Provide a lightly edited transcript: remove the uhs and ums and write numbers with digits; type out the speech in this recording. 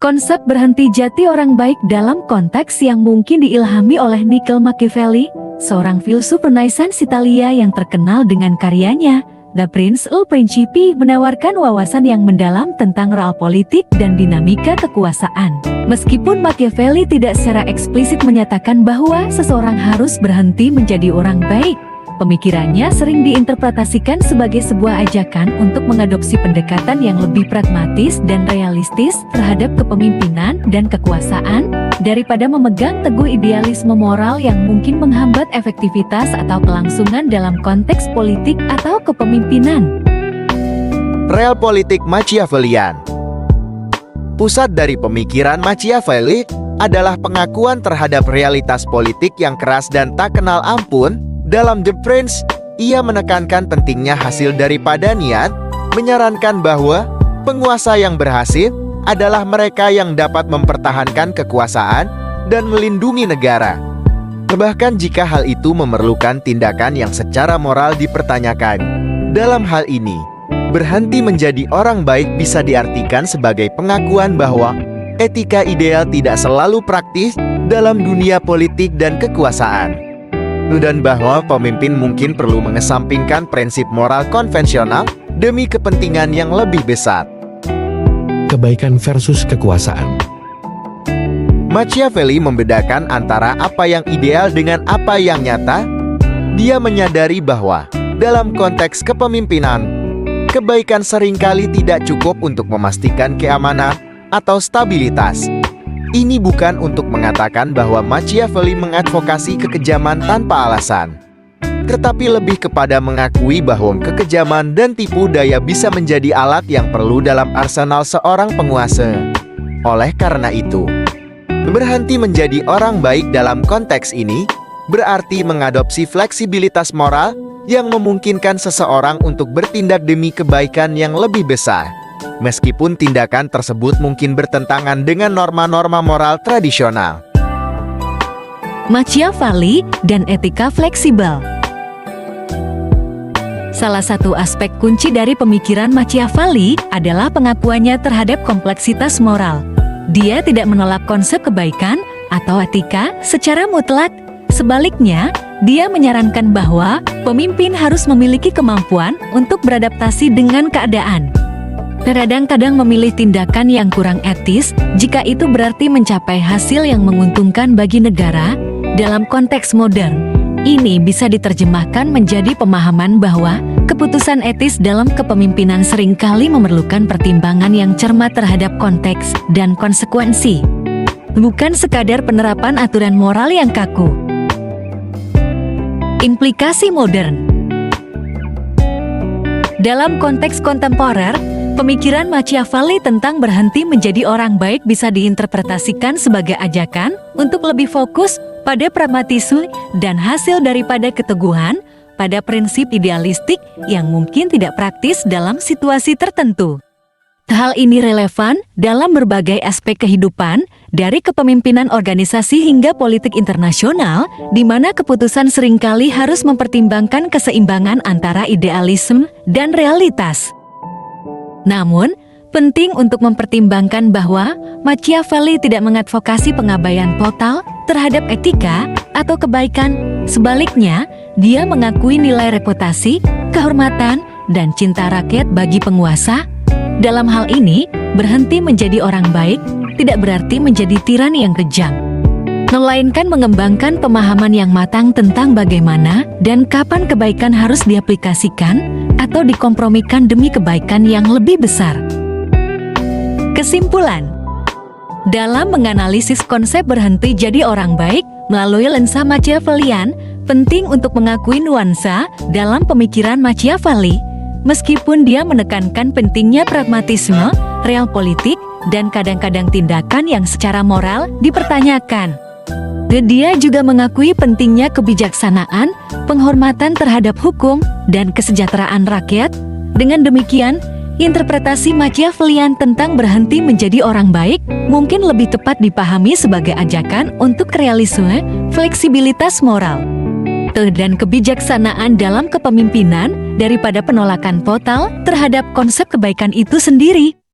Konsep berhenti jati orang baik dalam konteks yang mungkin diilhami oleh Niccolò Machiavelli, seorang filsuf Renaissance Italia yang terkenal dengan karyanya The Principi, menawarkan wawasan yang mendalam tentang realpolitik dan dinamika kekuasaan. Meskipun Machiavelli tidak secara eksplisit menyatakan bahwa seseorang harus berhenti menjadi orang baik, pemikirannya sering diinterpretasikan sebagai sebuah ajakan untuk mengadopsi pendekatan yang lebih pragmatis dan realistis terhadap kepemimpinan dan kekuasaan, daripada memegang teguh idealisme moral yang mungkin menghambat efektivitas atau kelangsungan dalam konteks politik atau kepemimpinan. Realpolitik Machiavellian. Pusat dari pemikiran Machiavelli adalah pengakuan terhadap realitas politik yang keras dan tak kenal ampun. Dalam The Prince, ia menekankan pentingnya hasil daripada niat, menyarankan bahwa penguasa yang berhasil adalah mereka yang dapat mempertahankan kekuasaan dan melindungi negara. Bahkan jika hal itu memerlukan tindakan yang secara moral dipertanyakan. Dalam hal ini, berhenti menjadi orang baik bisa diartikan sebagai pengakuan bahwa etika ideal tidak selalu praktis dalam dunia politik dan kekuasaan, dan bahwa pemimpin mungkin perlu mengesampingkan prinsip moral konvensional demi kepentingan yang lebih besar. Kebaikan versus kekuasaan. Machiavelli membedakan antara apa yang ideal dengan apa yang nyata. Dia menyadari bahwa dalam konteks kepemimpinan, kebaikan seringkali tidak cukup untuk memastikan keamanan atau stabilitas. Ini bukan untuk mengatakan bahwa Machiavelli mengadvokasi kekejaman tanpa alasan, tetapi lebih kepada mengakui bahwa kekejaman dan tipu daya bisa menjadi alat yang perlu dalam arsenal seorang penguasa. Oleh karena itu, berhenti menjadi orang baik dalam konteks ini berarti mengadopsi fleksibilitas moral yang memungkinkan seseorang untuk bertindak demi kebaikan yang lebih besar, meskipun tindakan tersebut mungkin bertentangan dengan norma-norma moral tradisional. Machiavelli dan etika fleksibel. Salah satu aspek kunci dari pemikiran Machiavelli adalah pengakuannya terhadap kompleksitas moral. Dia tidak menolak konsep kebaikan atau etika secara mutlak. Sebaliknya, dia menyarankan bahwa pemimpin harus memiliki kemampuan untuk beradaptasi dengan keadaan. Kadang-kadang memilih tindakan yang kurang etis jika itu berarti mencapai hasil yang menguntungkan bagi negara. Dalam konteks modern, ini bisa diterjemahkan menjadi pemahaman bahwa keputusan etis dalam kepemimpinan seringkali memerlukan pertimbangan yang cermat terhadap konteks dan konsekuensi, bukan sekadar penerapan aturan moral yang kaku. Implikasi modern. Dalam konteks kontemporer, pemikiran Machiavelli tentang berhenti menjadi orang baik bisa diinterpretasikan sebagai ajakan untuk lebih fokus pada pragmatisme dan hasil daripada keteguhan pada prinsip idealistik yang mungkin tidak praktis dalam situasi tertentu. Hal ini relevan dalam berbagai aspek kehidupan, dari kepemimpinan organisasi hingga politik internasional, di mana keputusan seringkali harus mempertimbangkan keseimbangan antara idealisme dan realitas. Namun, penting untuk mempertimbangkan bahwa Machiavelli tidak mengadvokasi pengabaian total terhadap etika atau kebaikan. Sebaliknya, dia mengakui nilai reputasi, kehormatan, dan cinta rakyat bagi penguasa. Dalam hal ini, berhenti menjadi orang baik tidak berarti menjadi tiran yang kejam, melainkan mengembangkan pemahaman yang matang tentang bagaimana dan kapan kebaikan harus diaplikasikan atau dikompromikan demi kebaikan yang lebih besar. Kesimpulan. Dalam menganalisis konsep berhenti jadi orang baik melalui lensa Machiavellian, penting untuk mengakui nuansa dalam pemikiran Machiavelli. Meskipun dia menekankan pentingnya pragmatisme, realpolitik, dan kadang-kadang tindakan yang secara moral dipertanyakan. Dia juga mengakui pentingnya kebijaksanaan, penghormatan terhadap hukum, dan kesejahteraan rakyat. Dengan demikian, interpretasi Machiavellian tentang berhenti menjadi orang baik mungkin lebih tepat dipahami sebagai ajakan untuk realisme, fleksibilitas moral, dan kebijaksanaan dalam kepemimpinan daripada penolakan total terhadap konsep kebaikan itu sendiri.